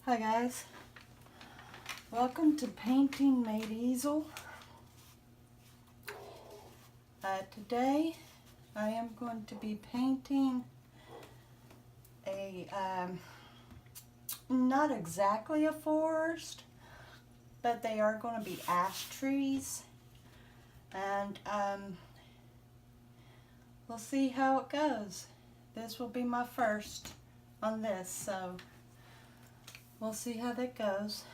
Hi guys, welcome to Painting Made Easel. Today I am going to be painting a, not exactly a forest, but they are going to be ash trees, and we'll see how it goes. This will be my first on this, so we'll see how that goes.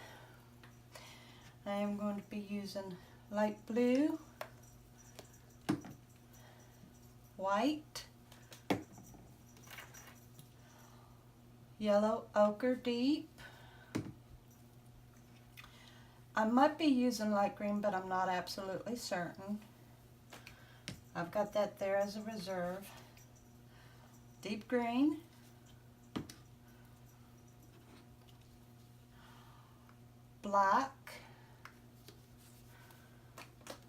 I am going to be using light blue, white, yellow ochre deep. I might be using light green, but I'm not absolutely certain. I've got that there as a reserve. Deep green, black,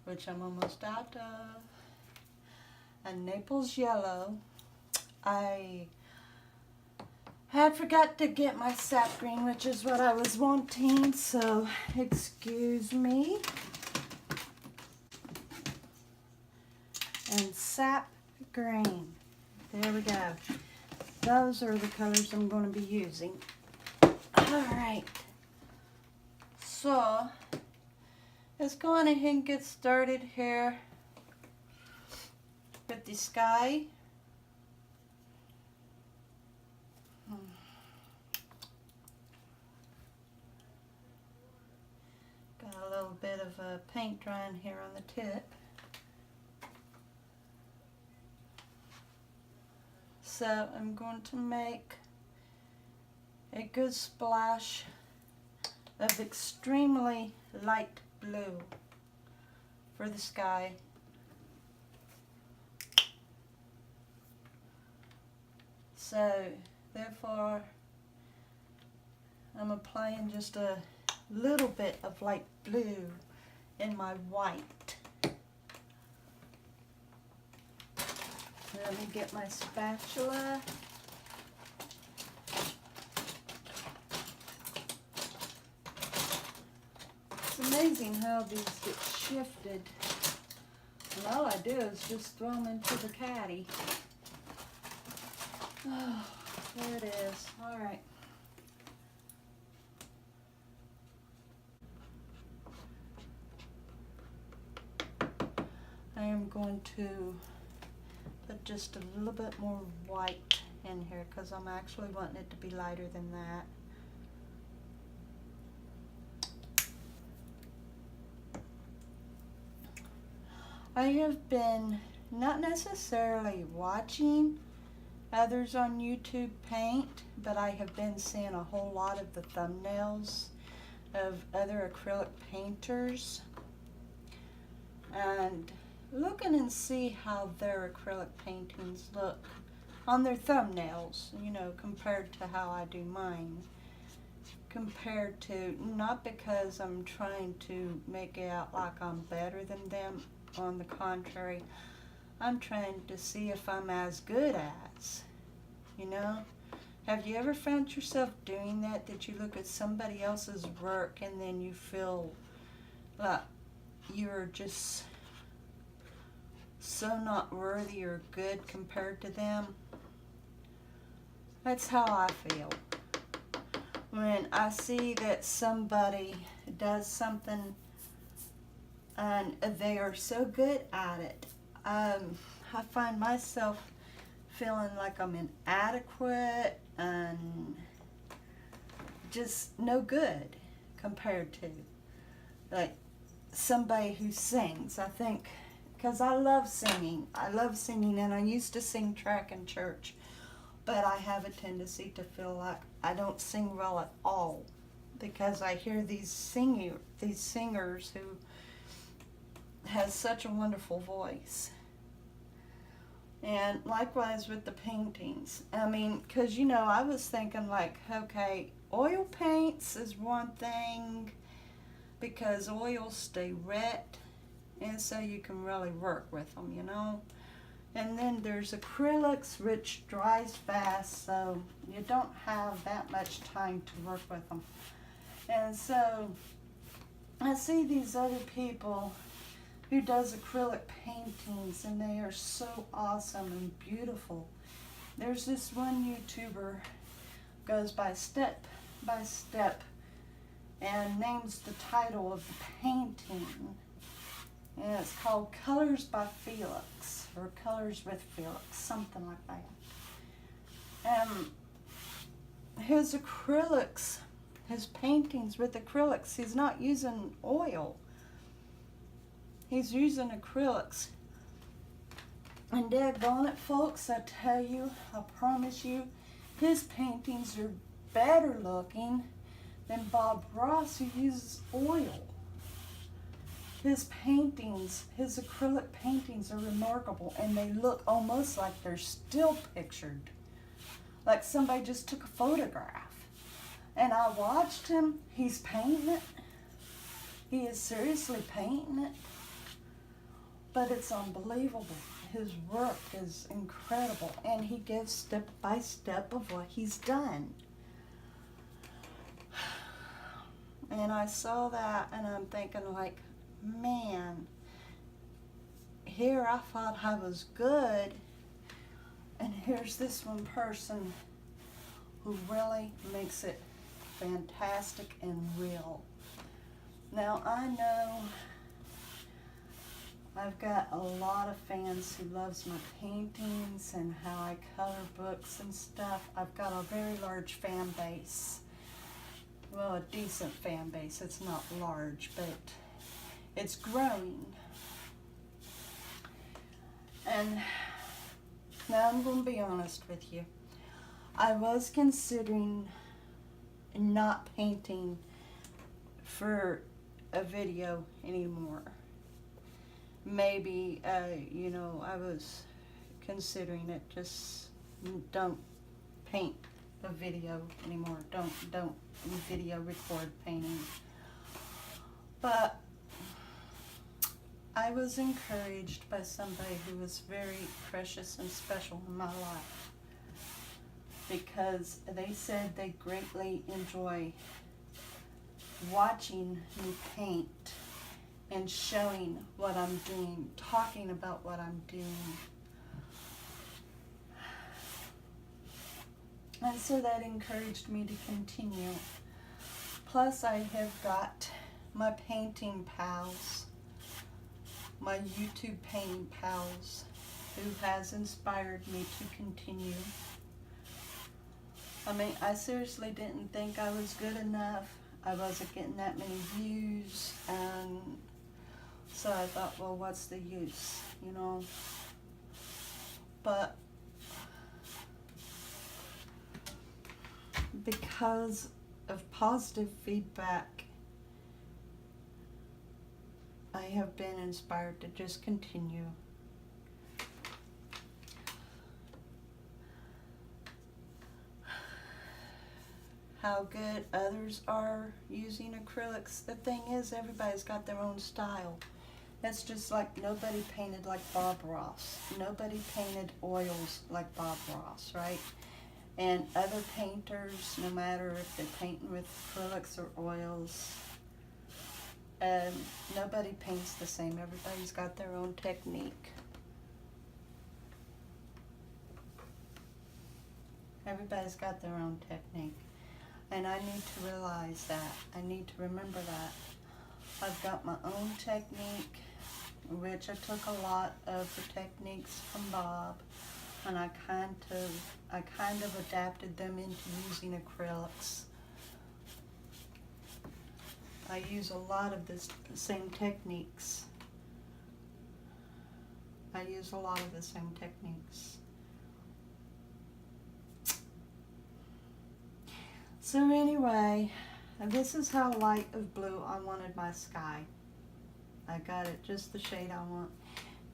which I'm almost out of, and Naples yellow. I had forgot to get my sap green, which is what I was wanting, so excuse me. And sap green. There we go. Those are the colors I'm going to be using. Alright. So, let's go on ahead and get started here with the sky. Got a little bit of paint drying here on the tip. So I'm going to make a good splash of extremely light blue for the sky. So therefore I'm applying just a little bit of light blue in my white. Let me get my spatula. It's amazing how these get shifted. And all I do is just throw them into the caddy. Oh, there it is. All right. I am going to put just a little bit more white in here because I'm actually wanting it to be lighter than that. I have been not necessarily watching others on YouTube paint, but I have been seeing a whole lot of the thumbnails of other acrylic painters and looking and see how their acrylic paintings look on their thumbnails, you know, compared to how I do mine. Compared to, not because I'm trying to make it out like I'm better than them, on the contrary, I'm trying to see if I'm as good as, you know. Have you ever found yourself doing that, that you look at somebody else's work and then you feel like you're just so not worthy or good compared to them? That's how I feel when I see that somebody does something and they are so good at it. I find myself feeling like I'm inadequate and just no good compared to like somebody who sings. I think because I love singing. I love singing, and I used to sing track in church, but I have a tendency to feel like I don't sing well at all because I hear these singers who has such a wonderful voice. And likewise with the paintings. I mean, because, you know, I was thinking like, okay, oil paints is one thing because oils stay wet, and so you can really work with them, you know. And then there's acrylics, which dries fast, so you don't have that much time to work with them. And so I see these other people who does acrylic paintings, and they are so awesome and beautiful. There's this one YouTuber goes by step and names the title of the painting, and it's called Colors by Felix, or Colors with Felix, something like that. His acrylics, his paintings with acrylics, he's not using oil. He's using acrylics. And daggone it, folks, I tell you, I promise you, his paintings are better looking than Bob Ross, who uses oil. His paintings, his acrylic paintings are remarkable, and they look almost like they're still pictured. Like somebody just took a photograph. And I watched him, he's painting it. He is seriously painting it. But it's unbelievable. His work is incredible, and he gives step by step of what he's done. And I saw that, and I'm thinking like, man, here I thought I was good, and here's this one person who really makes it fantastic and real. Now, I know I've got a lot of fans who loves my paintings and how I color books and stuff. I've got a very large fan base. Well, a decent fan base. It's not large, but it's growing. And now I'm going to be honest with you. I was considering not painting for a video anymore. Maybe, you know, I was considering it. Just don't paint a video anymore. Don't video record painting. But I was encouraged by somebody who was very precious and special in my life, because they said they greatly enjoy watching me paint and showing what I'm doing, talking about what I'm doing. And so that encouraged me to continue. Plus, I have got my painting pals, my YouTube painting pals, who has inspired me to continue. I mean, I seriously didn't think I was good enough. I wasn't getting that many views, and so I thought, well, what's the use, you know? But because of positive feedback, I have been inspired to just continue. How good others are using acrylics. The thing is, everybody's got their own style. That's just like nobody painted like Bob Ross. Nobody painted oils like Bob Ross, right? And other painters, no matter if they're painting with acrylics or oils, nobody paints the same. Everybody's got their own technique. Everybody's got their own technique. And I need to realize that. I need to remember that. I've got my own technique, which I took a lot of the techniques from Bob, and I kind of adapted them into using acrylics. I use a lot of the same techniques. I use a lot of the same techniques. So anyway, this is how light of blue I wanted my sky. I got it just the shade I want.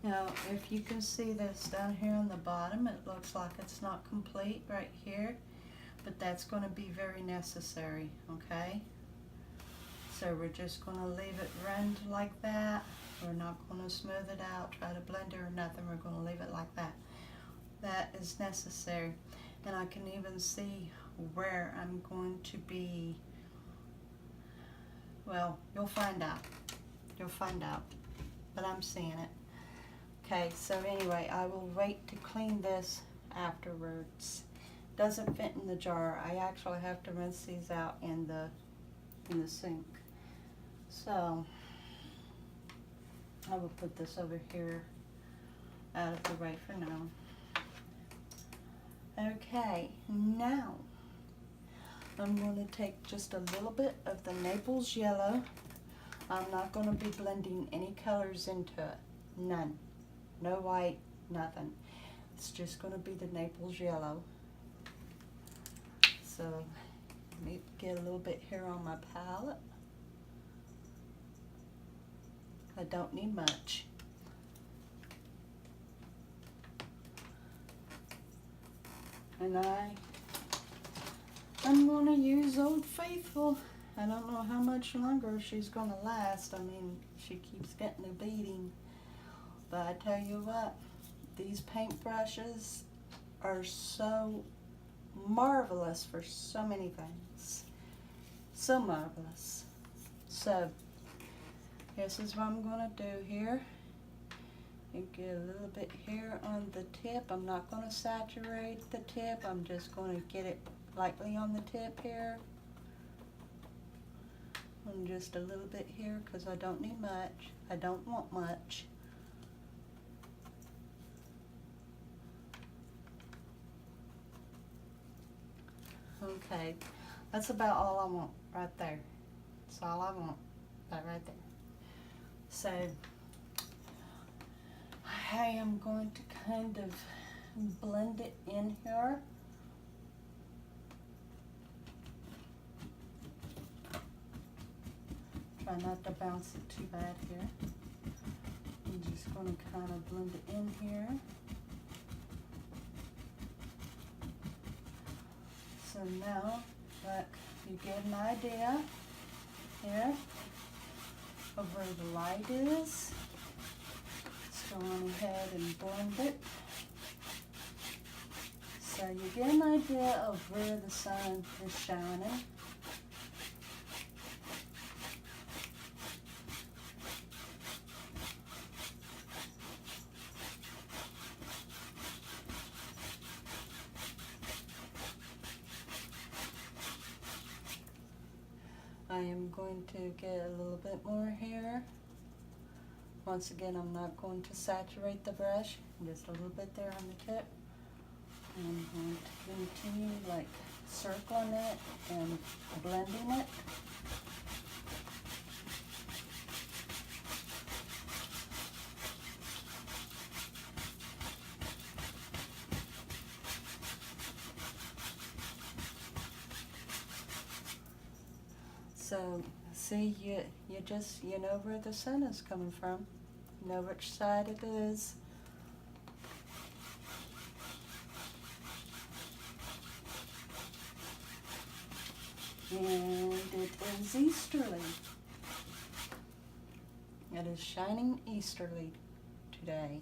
Now, if you can see this down here on the bottom, it looks like it's not complete right here, but that's going to be very necessary, okay? So we're just going to leave it run like that. We're not going to smooth it out, try to blend it or nothing. We're going to leave it like that. That is necessary. And I can even see where I'm going to be. Well, you'll find out. You'll find out. But I'm seeing it. Okay, so anyway, I will wait to clean this afterwards. Doesn't fit in the jar. I actually have to rinse these out in the sink. So I will put this over here out of the way for now. Okay, now I'm going to take just a little bit of the Naples yellow. I'm not going to be blending any colors into it. None. No white, nothing. It's just going to be the Naples yellow. So let me get a little bit here on my palette. I don't need much. And I'm going to use Old Faithful. I don't know how much longer she's going to last. I mean, she keeps getting a beating. But I tell you what, these paintbrushes are so marvelous for so many things. So marvelous. So, this is what I'm going to do here. You get a little bit here on the tip. I'm not going to saturate the tip. I'm just going to get it lightly on the tip here. And just a little bit here because I don't need much. I don't want much. Okay, that's about all I want right there. That's all I want, that right there. So, I am going to kind of blend it in here. Try not to bounce it too bad here. I'm just going to kind of blend it in here. So now, look, you get an idea here of where the light is. Let's go on ahead and blend it. So you get an idea of where the sun is shining. I am going to get a little bit more here. Once again, I'm not going to saturate the brush, just a little bit there on the tip. And I'm going to continue like circling it and blending it. So, see, you know where the sun is coming from. You know which side it is. And it is easterly. It is shining easterly today.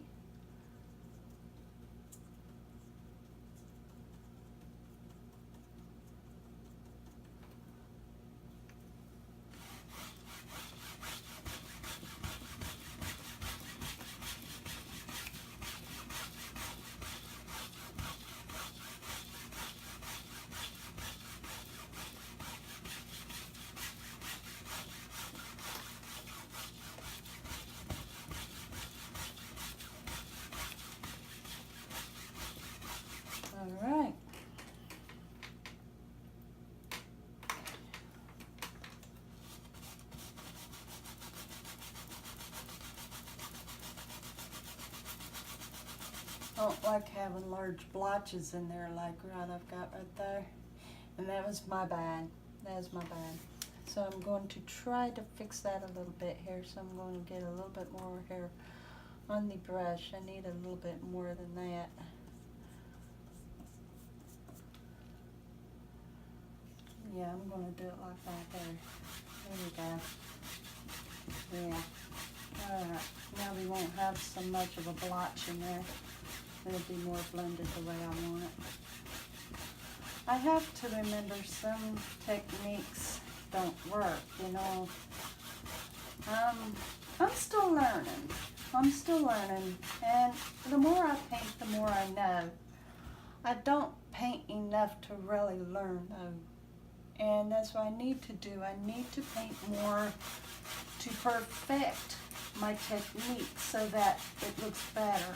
All right. I don't like having large blotches in there like I've got right there. And that was my bad. That was my bad. So I'm going to try to fix that a little bit here. So I'm going to get a little bit more here on the brush. I need a little bit more than that. Yeah, I'm going to do it like that there. There we go. Yeah. Alright, now we won't have so much of a blotch in there. It'll be more blended the way I want it. I have to remember some techniques don't work, you know. I'm still learning. And the more I paint, the more I know. I don't paint enough to really learn, though. And that's what I need to do. I need to paint more to perfect my technique so that it looks better.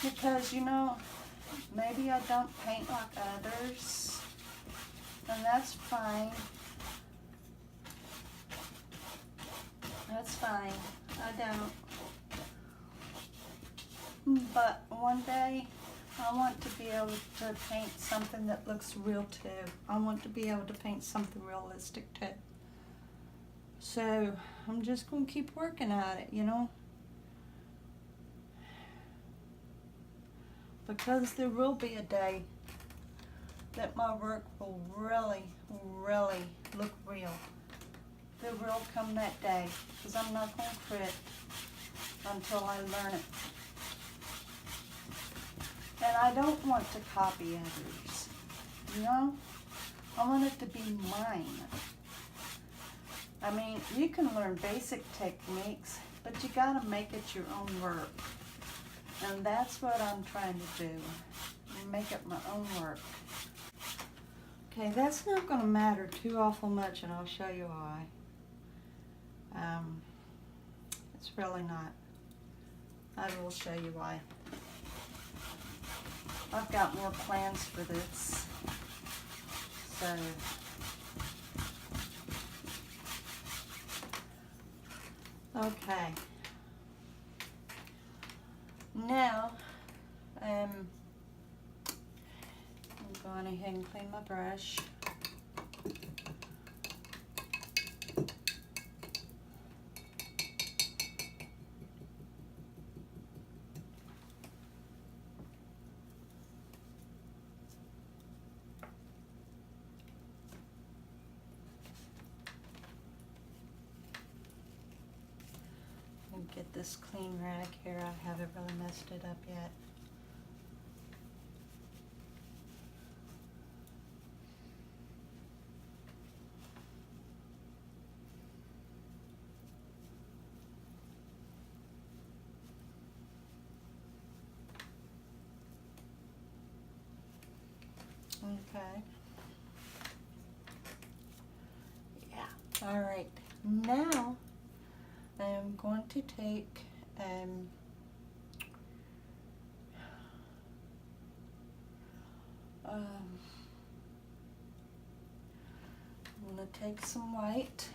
Because, you know, maybe I don't paint like others, and that's fine. That's fine. I don't. But one day, I want to be able to paint something that looks real too. I want to be able to paint something realistic too. So I'm just going to keep working at it, you know. Because there will be a day that my work will really, really look real. There will come that day, because I'm not going to quit until I learn it. And I don't want to copy others, you know? I want it to be mine. I mean, you can learn basic techniques, but you gotta make it your own work. And that's what I'm trying to do, make it my own work. Okay, that's not gonna matter too awful much, and I'll show you why. It's really not. I will show you why. I've got more plans for this. So, okay. Now, I'm going ahead and clean my brush. Get this clean rag here. I haven't really messed it up yet. Okay. Yeah. All right. Now I am going to take I'm going to take some white,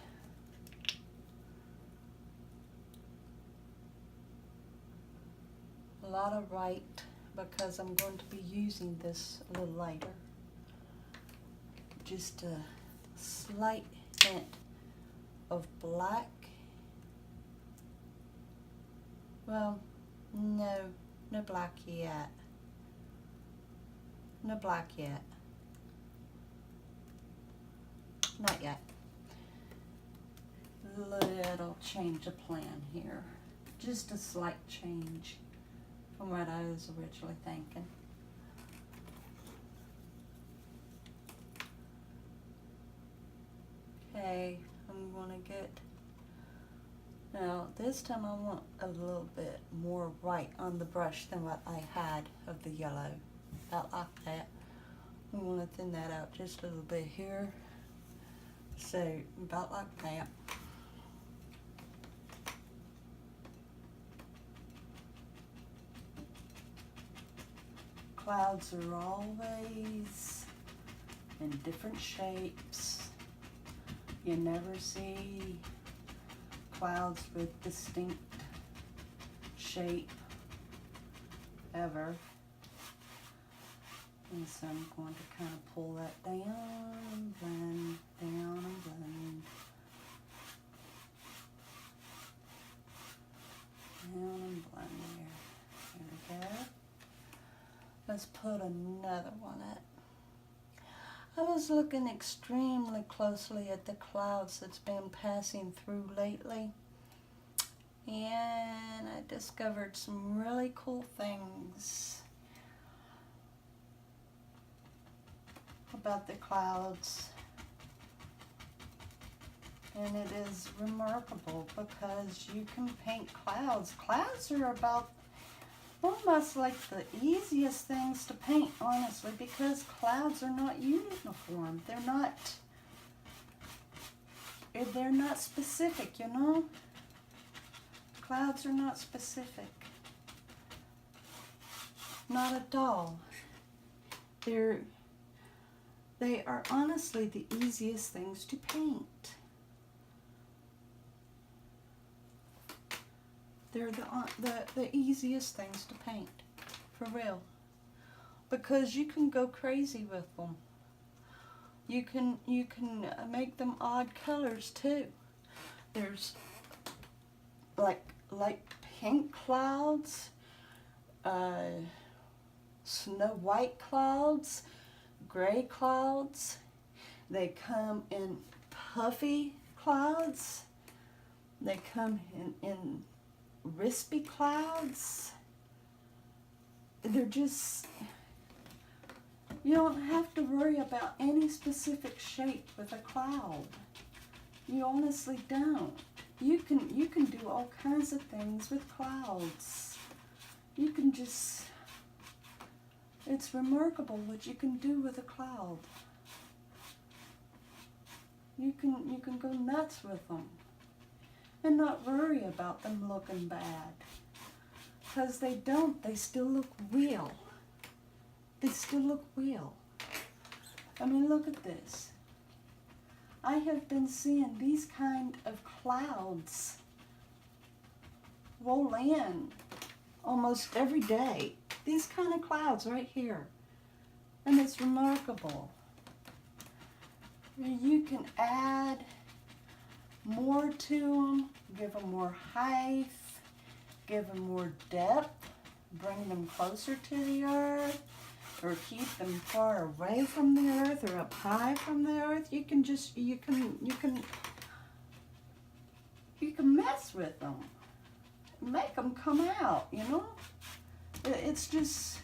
a lot of white, because I'm going to be using this a little later. Just a slight hint of black. Well, no black yet. No black yet. Not yet. Little change of plan here. Just a slight change from what I was originally thinking. Okay, I'm going to get, now this time I want a little bit more white on the brush than what I had of the yellow. About like that. I'm going to thin that out just a little bit here. So about like that. Clouds are always in different shapes. You never see clouds with distinct shape ever. And so I'm going to kind of pull that down and blend, down and blend. Down and blend there. There we go. Let's put another one up. I was looking extremely closely at the clouds that's been passing through lately, and I discovered some really cool things about the clouds. And it is remarkable because you can paint clouds. Clouds are about almost like the easiest things to paint, honestly, because clouds are not uniform. They're not specific, you know? Clouds are not specific. Not at all. They are honestly the easiest things to paint. They're the easiest things to paint, for real. Because you can go crazy with them. You can make them odd colors too. There's like pink clouds, snow white clouds, gray clouds. They come in puffy clouds. They come in wispy clouds. They're just, you don't have to worry about any specific shape with a cloud. You honestly don't. You can do all kinds of things with clouds. You can just, it's remarkable what you can do with a cloud. You can go nuts with them and not worry about them looking bad. Because they don't. They still look real. They still look real. I mean, look at this. I have been seeing these kind of clouds roll in almost every day. These kind of clouds right here. And it's remarkable. You can add more to them, give them more height, give them more depth, bring them closer to the earth, or keep them far away from the earth or up high from the earth. You can mess with them, make them come out, you know? It's just,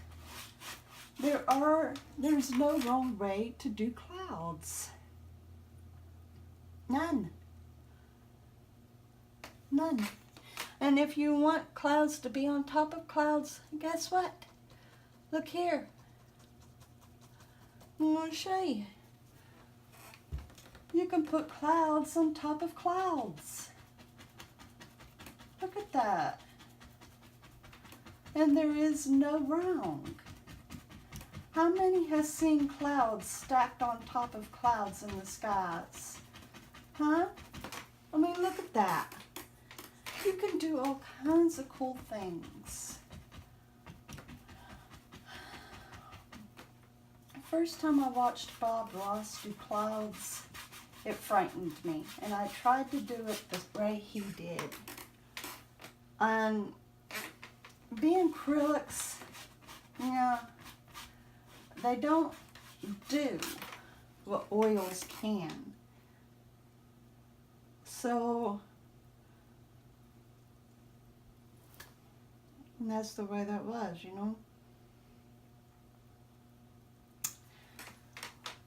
there's no wrong way to do clouds. None. None. And if you want clouds to be on top of clouds, guess what? Look here. I'm going to show you. You can put clouds on top of clouds. Look at that. And there is no wrong. How many has seen clouds stacked on top of clouds in the skies? Huh? I mean, look at that. You can do all kinds of cool things. The first time I watched Bob Ross do clouds, it frightened me. And I tried to do it the way he did. And being acrylics, yeah, they don't do what oils can. So, and that's the way that was, you know.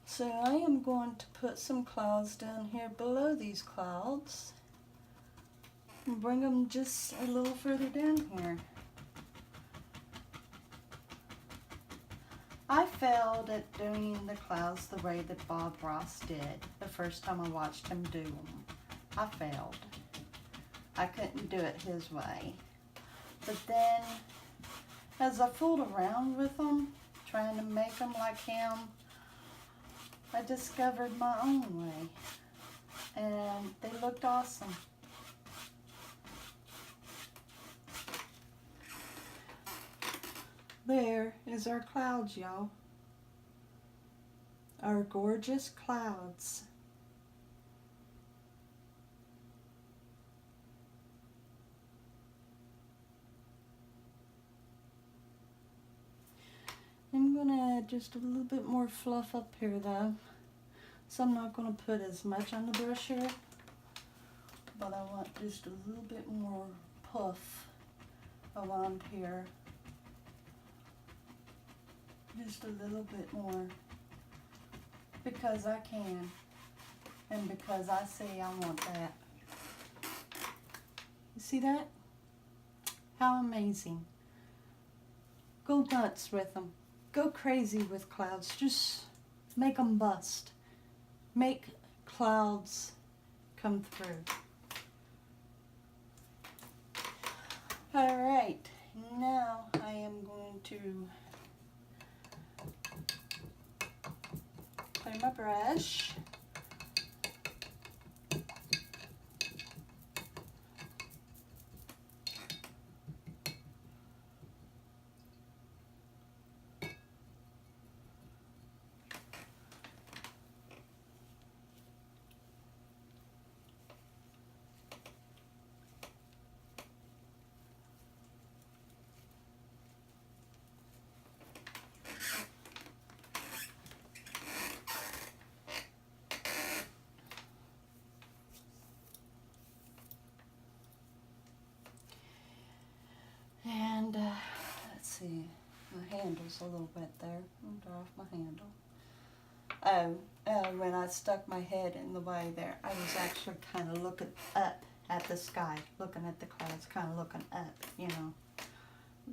So I am going to put some clouds down here below these clouds and bring them just a little further down here. I failed at doing the clouds the way that Bob Ross did the first time I watched him do them. I failed. I couldn't do it his way. But then, as I fooled around with them, trying to make them like him, I discovered my own way. And they looked awesome. There is our clouds, y'all. Our gorgeous clouds. I'm going to add just a little bit more fluff up here though. So I'm not going to put as much on the brush here, but I want just a little bit more puff around here. Just a little bit more, because I can, and because I say I want that. You see that? How amazing. Go nuts with them. Go crazy with clouds. Just make them bust. Make clouds come through. All right, now I am going to clear my brush. And let's see, my handle's a little wet there. I'll draw off my handle. When I stuck my head in the way there, I was actually kind of looking up at the sky, looking at the clouds, kind of looking up, you know,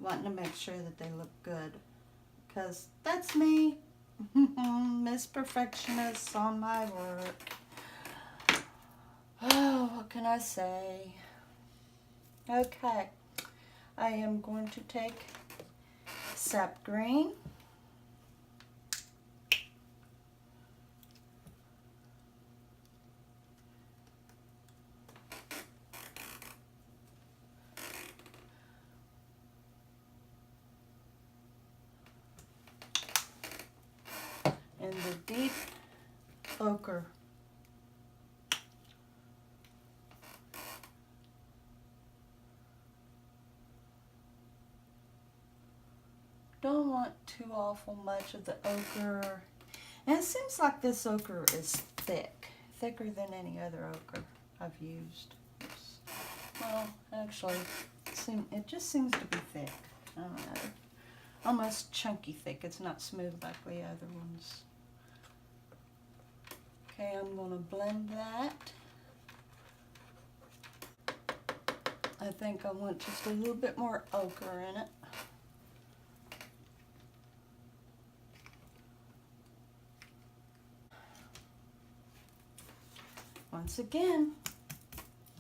wanting to make sure that they look good. Because that's me, Miss Perfectionist on my work. Oh, what can I say? Okay. I am going to take sap green, and the deep ochre. Don't want too awful much of the ochre. And it seems like this ochre is thick, thicker than any other ochre I've used. Well, actually, it just seems to be thick. I don't know. Almost chunky thick. It's not smooth like the other ones. Okay, I'm going to blend that. I think I want just a little bit more ochre in it. Once again,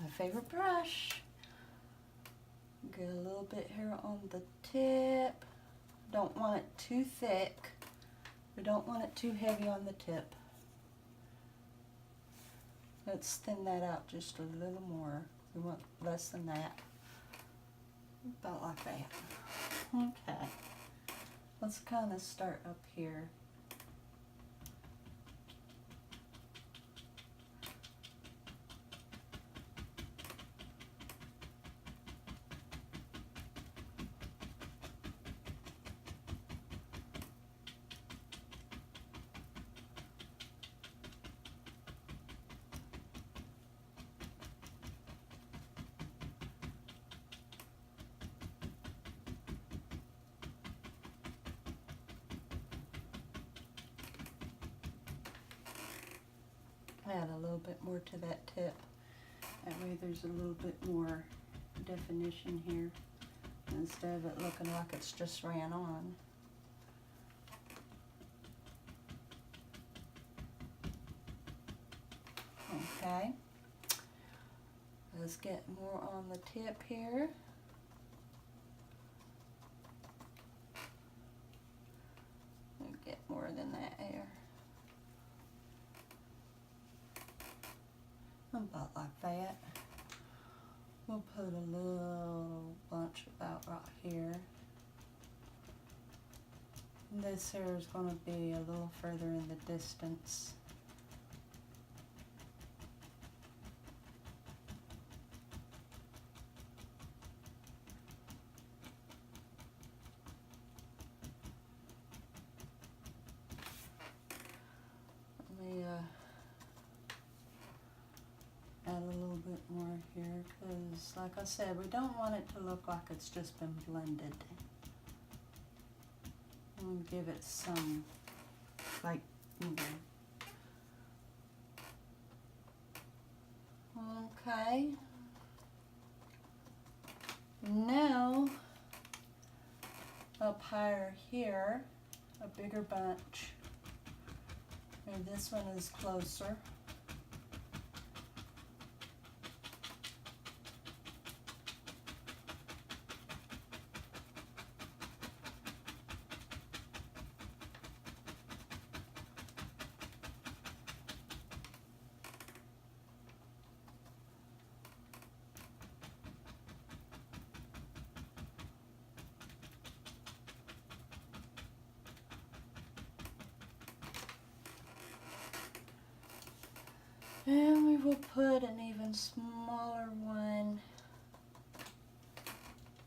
my favorite brush. Get a little bit here on the tip. Don't want it too thick. We don't want it too heavy on the tip. Let's thin that out just a little more. We want less than that. About like that. Okay. Let's kind of start up here. Add a little bit more to that tip. That way there's a little bit more definition here instead of it looking like it's just ran on. Okay. Let's get more on the tip here. And get more than that here. About like that. We'll put a little bunch about right here. This here is going to be a little further in the distance. Let me here, because like I said, we don't want it to look like it's just been blended. And give it some, like, you know. Okay. Now, up higher here, a bigger bunch. And this one is closer. And we will put an even smaller one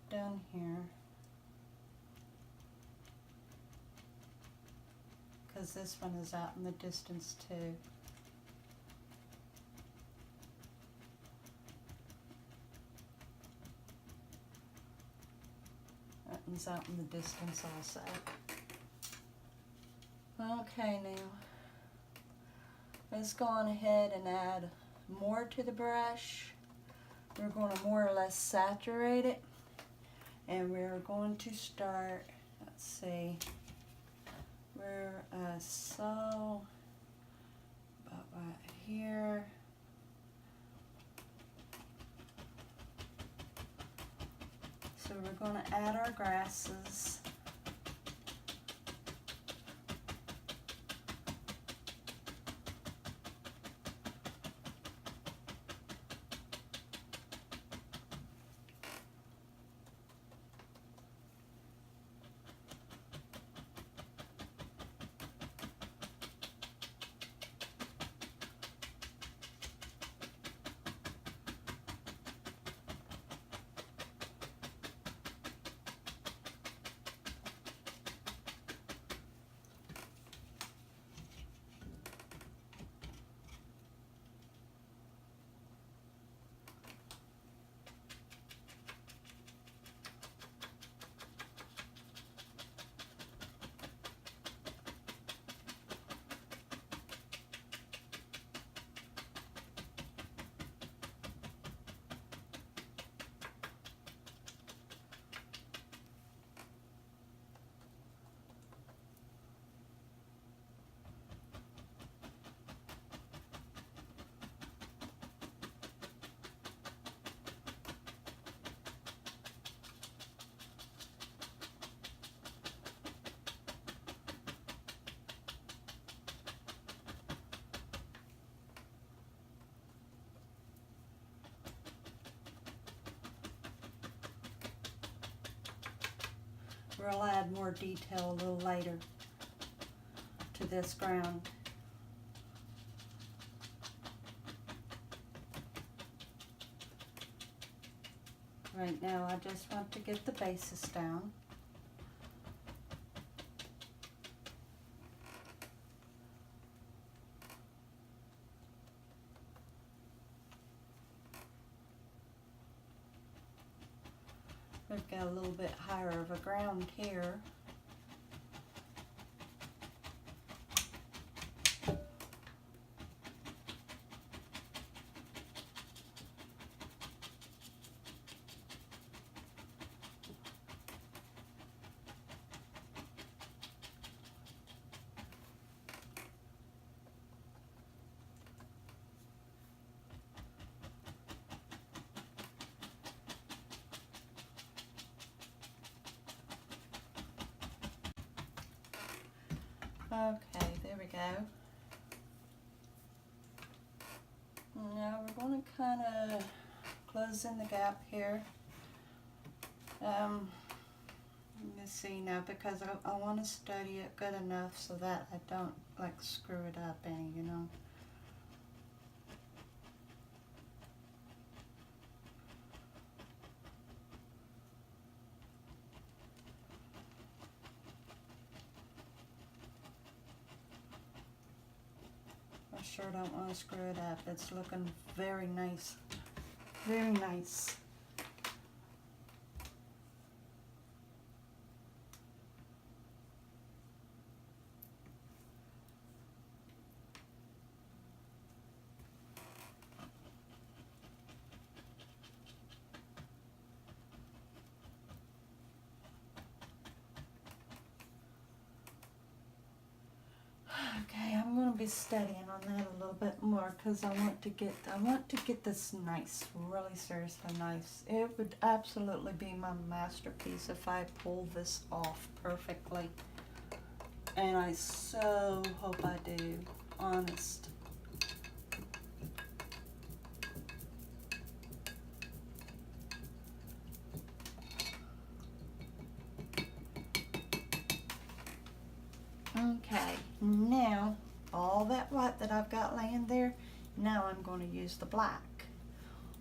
down here, because this one is out in the distance too. That one's out in the distance also. Okay, now let's go on ahead and add more to the brush. We're going to more or less saturate it, and we're going to start, let's see, we're so about right here. So we're going to add our grasses. We'll add more detail a little later to this ground. Right now I just want to get the basis down. We've got a little bit higher of a ground here. Okay, there we go. Now we're going to kind of close in the gap here. Let's see now, because I want to study it good enough so that I don't like screw it up any, you know. I sure don't want to screw it up. It's looking very nice. Very nice. Okay, I'm going to be studying on that a little bit more because I want to get this nice, really seriously nice. It would absolutely be my masterpiece if I pull this off perfectly. And I so hope I do, honest. Okay, now all that white that I've got laying there, now I'm going to use the black.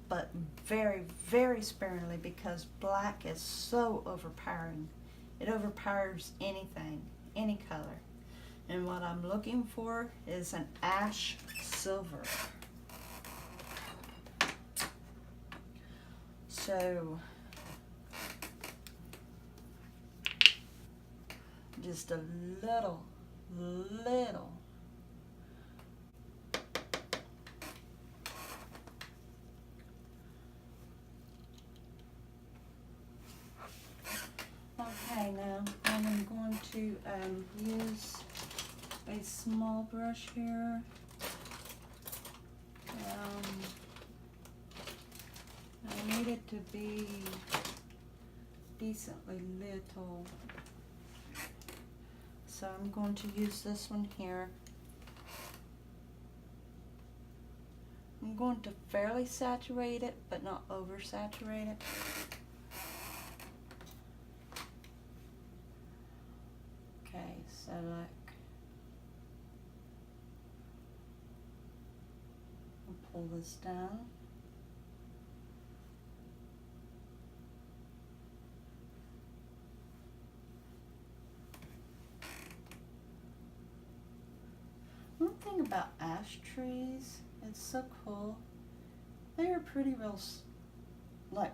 But very, very sparingly because black is so overpowering. It overpowers anything, any color. And what I'm looking for is an ash silver. So, just a little. Okay, now I'm going to use a small brush here. I need it to be decently little. So I'm going to use this one here. I'm going to fairly saturate it, but not oversaturate it. Okay, so like, I'll pull this down. One thing about ash trees, it's so cool. They are pretty real, like,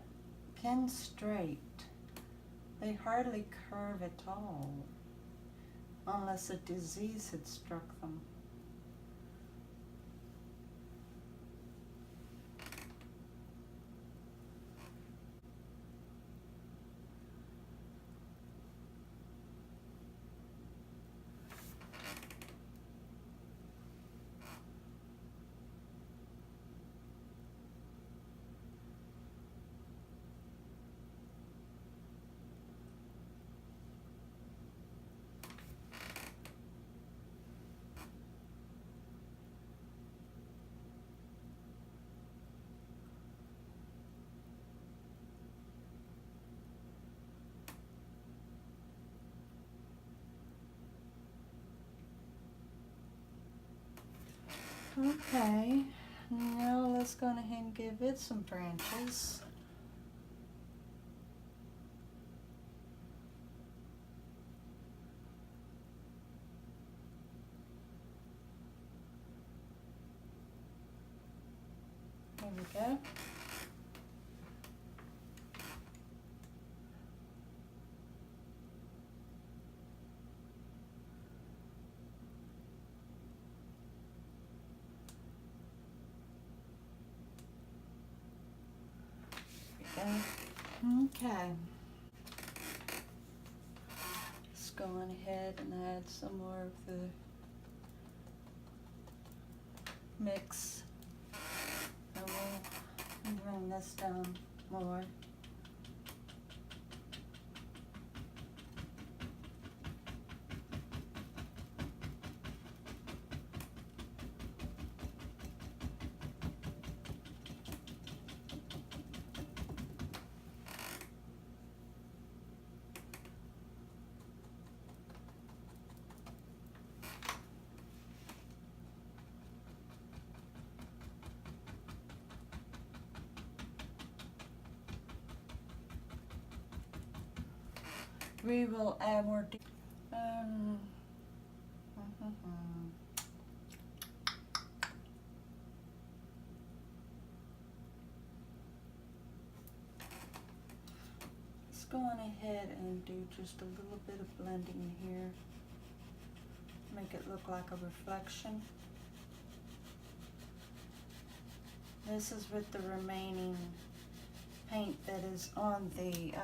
pin straight. They hardly curve at all, unless a disease had struck them. Okay, now let's go ahead and give it some branches. There we go. Okay. Let's go on ahead and add some more of the mix. And we'll bring this down more. We will add more. go on ahead and do just a little bit of blending here. Make it look like a reflection. This is with the remaining paint that is on the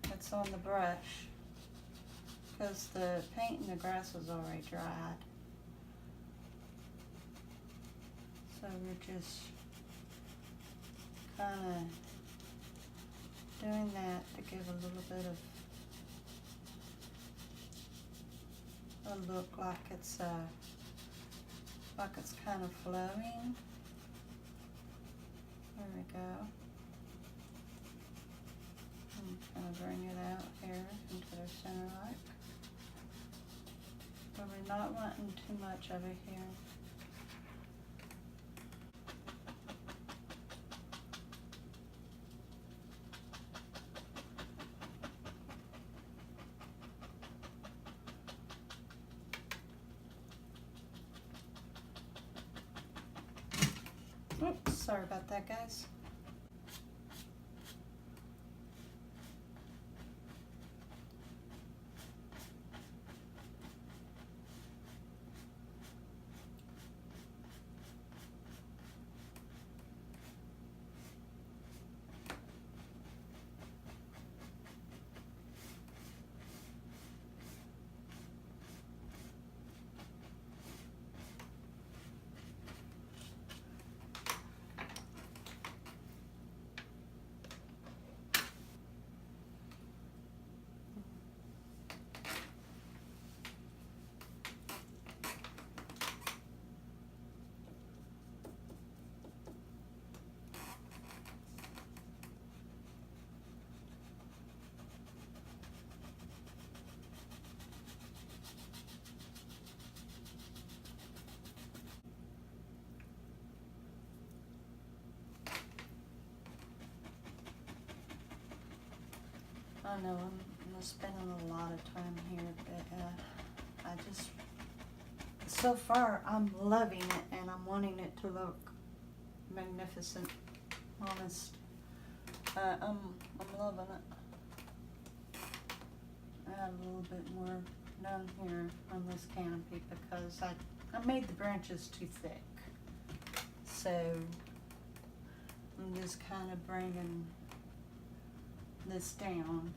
that's on the brush, because the paint in the grass was already dried. So we're just kind of doing that to give a little bit of a look like it's kind of flowing. There we go. I'm going to bring it out here into the center like. But we're not wanting too much of it here. Oops, sorry about that, guys. I know I'm spending a lot of time here, but I just, so far I'm loving it and I'm wanting it to look magnificent, honest. I'm loving it. I have a little bit more down here on this canopy because I made the branches too thick. So I'm just kind of bringing this down.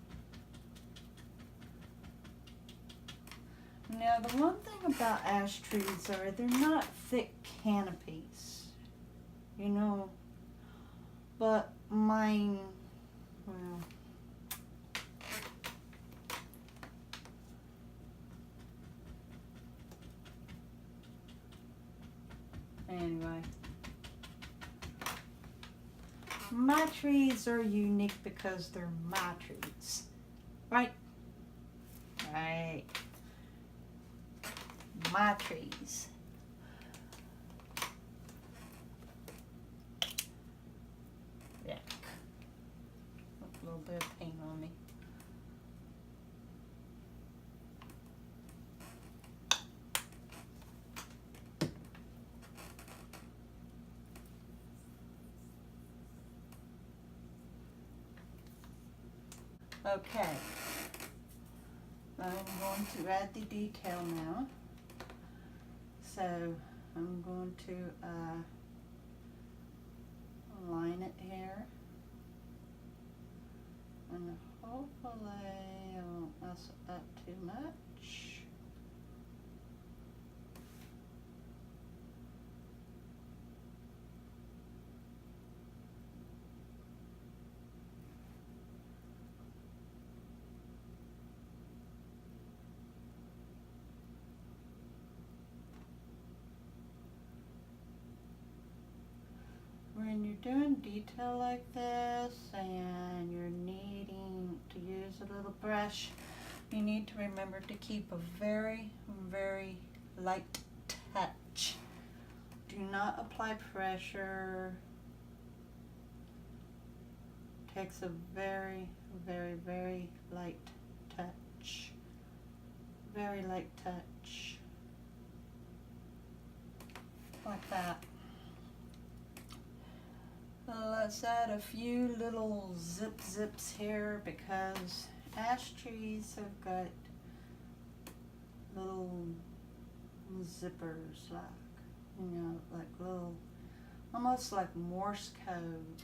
Now the one thing about ash trees are they're not thick canopies, you know, but mine, well, anyway. My trees are unique because they're my trees, right? Right. My trees. Yuck. A little bit of paint on me. Okay, I'm going to add the detail now. So I'm going to line it here, and hopefully I won't mess it up too much. When you're doing detail like this and you're needing to use a little brush, you need to remember to keep a very, very light touch. Do not apply pressure. Takes a very, very, very light touch. Very light touch. Like that. Let's add a few little zips here because ash trees have got little zippers, like little, almost like Morse code.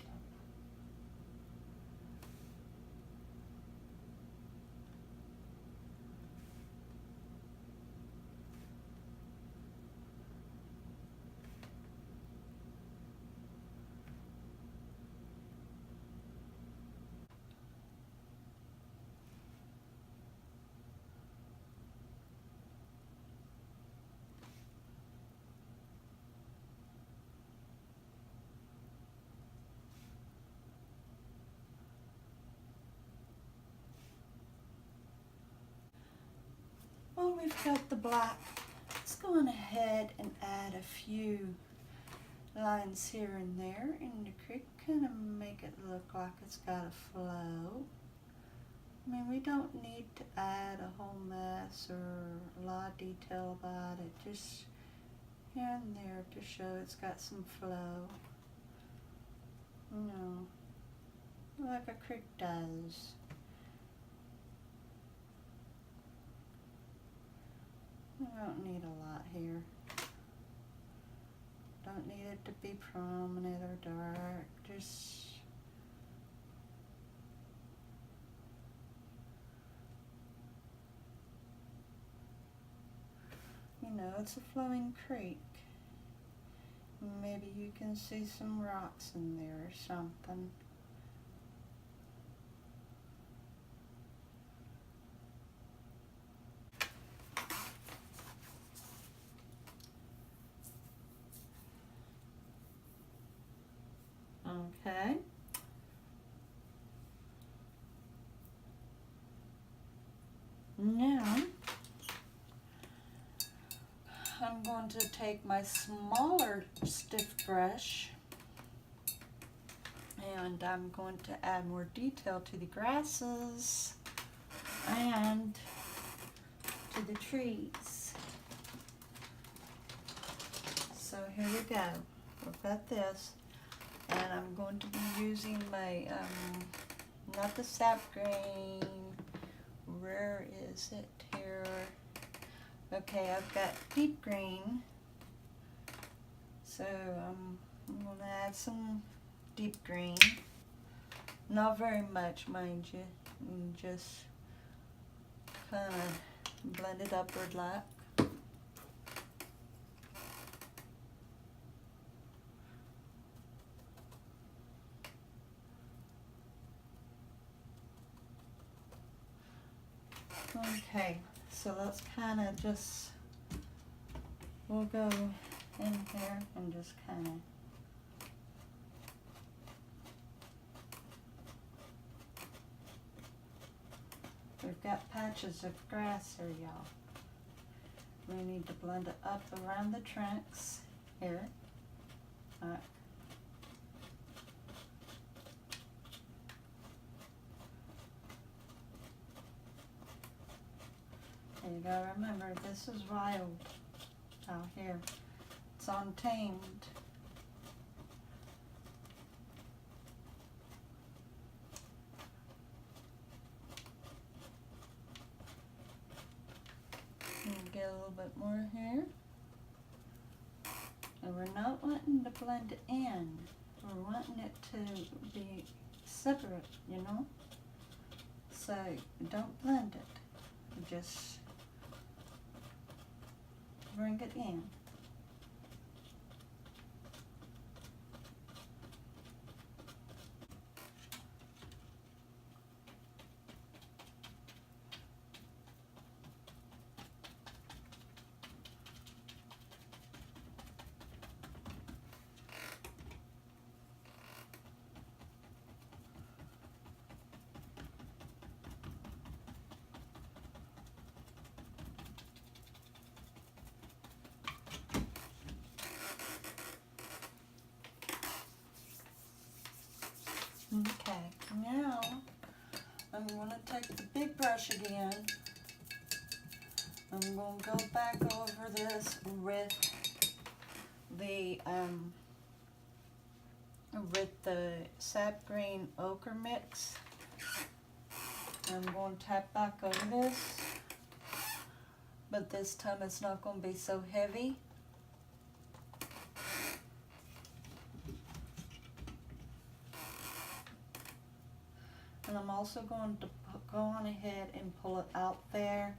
Well, we've got the black. Let's go on ahead and add a few lines here and there in the creek, kind of make it look like it's got a flow. I mean, we don't need to add a whole mess or a lot of detail about it, just here and there to show it's got some flow, like a creek does. We don't need a lot here. Don't need it to be prominent or dark, just it's a flowing creek. Maybe you can see some rocks in there or something. Okay. Now, I'm going to take my smaller stiff brush and I'm going to add more detail to the grasses and to the trees. So here we go. We've got this. And I'm going to be using my, not the sap green, where is it here? Okay, I've got deep green, so I'm going to add some deep green, not very much, mind you, and just kind of blend it upward like. Okay, so let's kind of just, we'll go in here and just kind of we've got patches of grass here, y'all. We need to blend it up around the trunks here. Alright. You gotta remember, this is wild out here. It's untamed. Get a little bit more here. And we're not wanting to blend it in. We're wanting it to be separate, So don't blend it. Just bring it in. Okay, now I'm going to take the big brush again. I'm going to go back over this with the with the sap green ochre mix. I'm going to tap back over this, but this time it's not going to be so heavy. And I'm also going to go on ahead and pull it out there.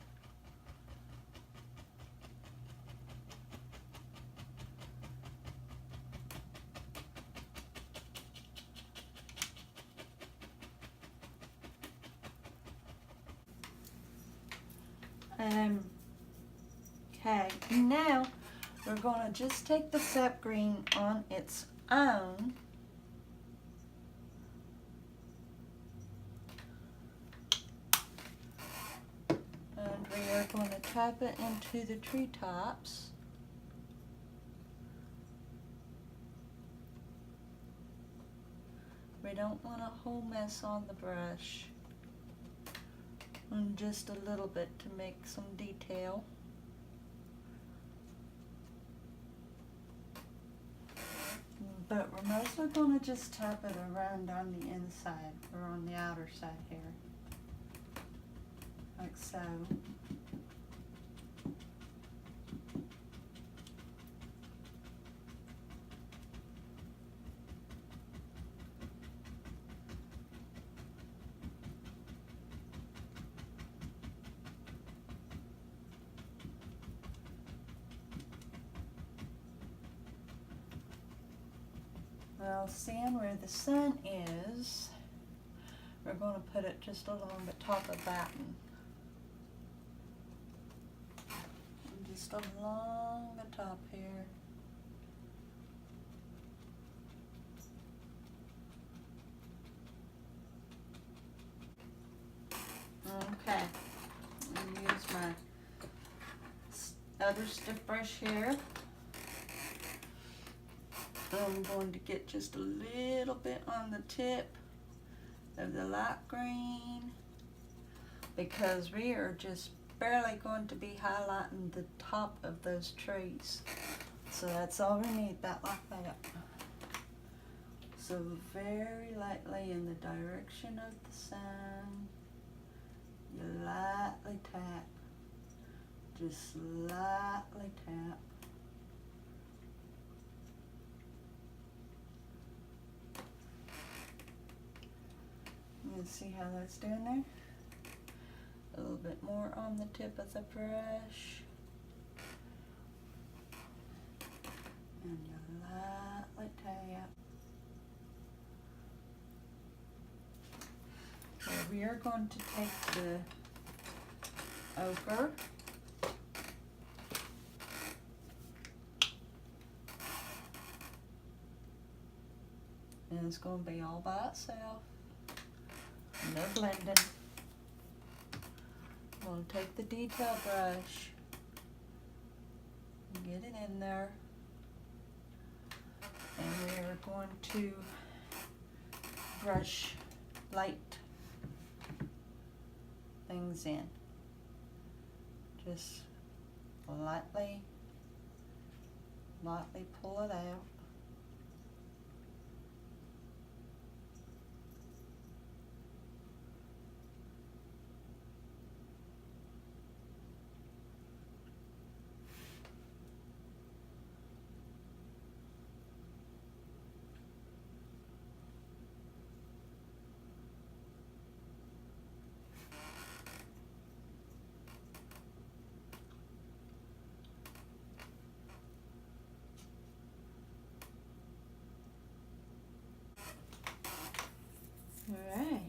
Okay, now we're going to just take the sap green on its own. And we are going to tap it into the treetops. We don't want a whole mess on the brush. And just a little bit to make some detail. But we're mostly going to just tap it around on the inside, or on the outer side here. Like so. Well, seeing where the sun is, we're going to put it just along the top of that one. And just along the top here. Okay, I'm going to use my other stiff brush here. I'm going to get just a little bit on the tip of the light green, because we are just barely going to be highlighting the top of those trees. So that's all we need, that like that. So very lightly in the direction of the sun, you lightly tap, just lightly tap. You can see how that's doing there. A little bit more on the tip of the brush. And you lightly tap. So we are going to take the ochre. And it's going to be all by itself. No blending. I'm going to take the detail brush and get it in there. And we're going to brush light things in. Just lightly pull it out. Alright.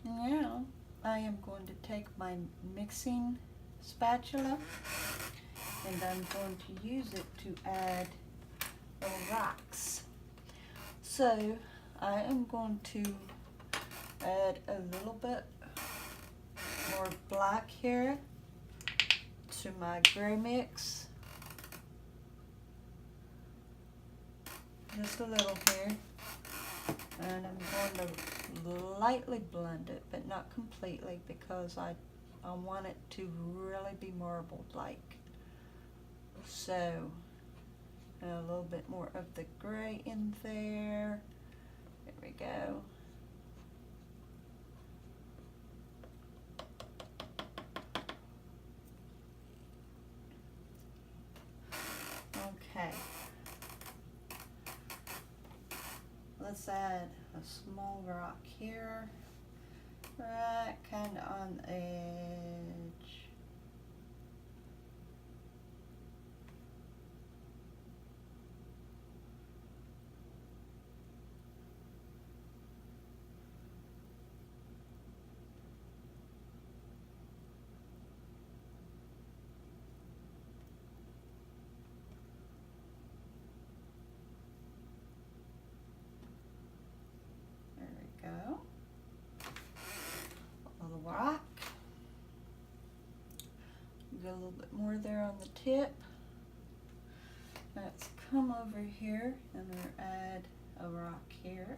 Now I am going to take my mixing spatula and I'm going to use it to add the rocks. So I am going to add a little bit more black here to my gray mix. just a little here. And I'm going to lightly blend it, but not completely, because I want it to really be marbled-like. So, a little bit more of the gray in there. There we go. Okay. Let's add a small rock here, right kind of on the edge. Go. A little rock. Get a little bit more there on the tip. Let's come over here and we'll add a rock here.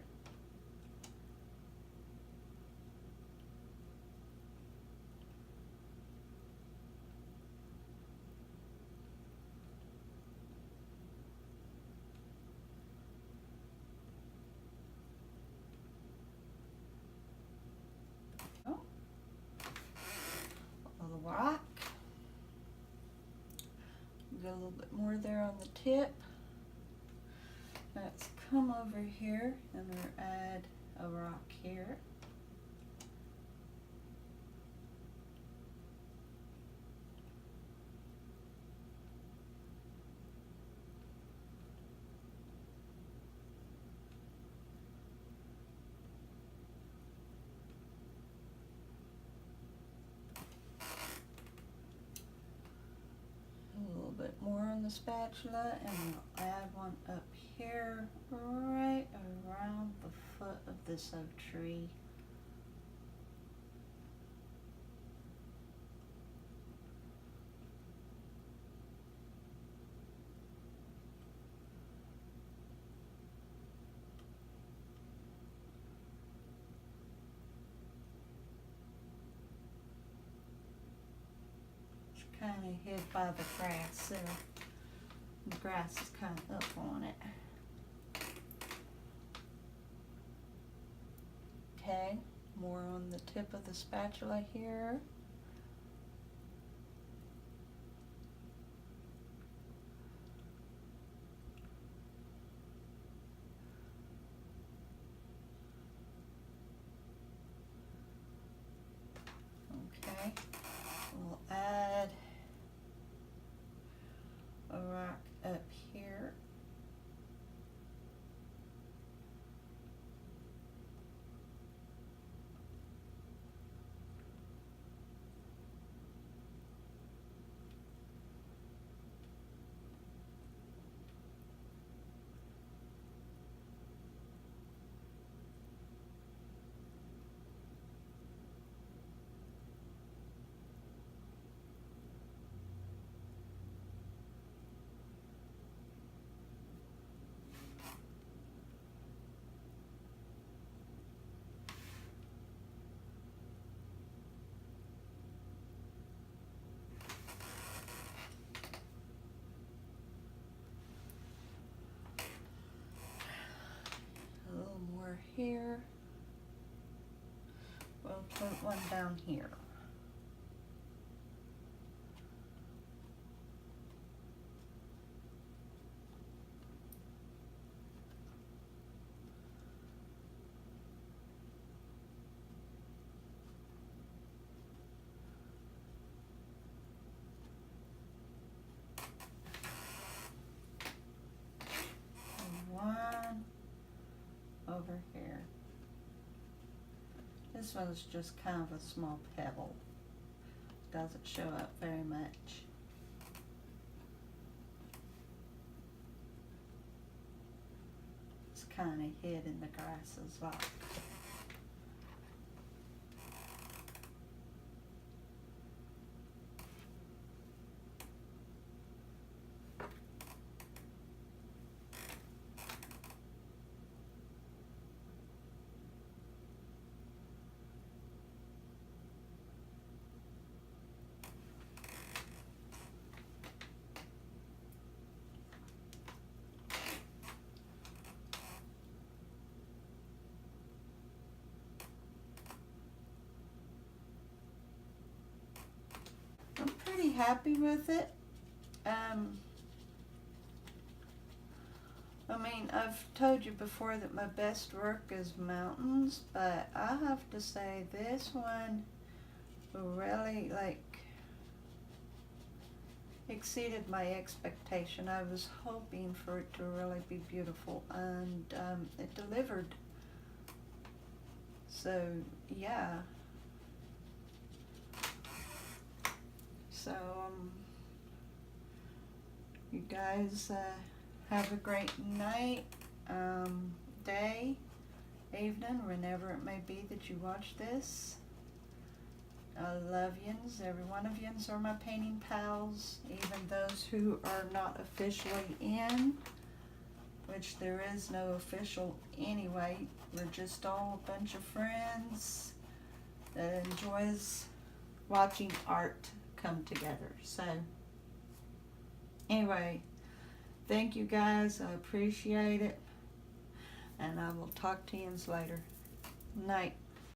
Rock. Get a little bit more there on the tip. Let's come over here and we'll add a rock here. More on the spatula, and we'll add one up here right around the foot of this oak tree. Kind of hid by the grass there. The grass is kind of up on it. Okay, more on the tip of the spatula here. Okay, we'll add a rock up here. Here. We'll put one down here. One over here. This one's just kind of a small pebble. Doesn't show up very much. It's kind of hid in the grass as well. happy with it. I mean, I've told you before that my best work is mountains, but I have to say this one really, like, exceeded my expectation. I was hoping for it to really be beautiful, and it delivered. So, yeah. So, you guys have a great night, day, evening, whenever it may be that you watch this. I love yins. Every one of yins are my painting pals, even those who are not officially in, which there is no official anyway. We're just all a bunch of friends that enjoys watching art come together. So, anyway, thank you guys. I appreciate it. And I will talk to you later. Night.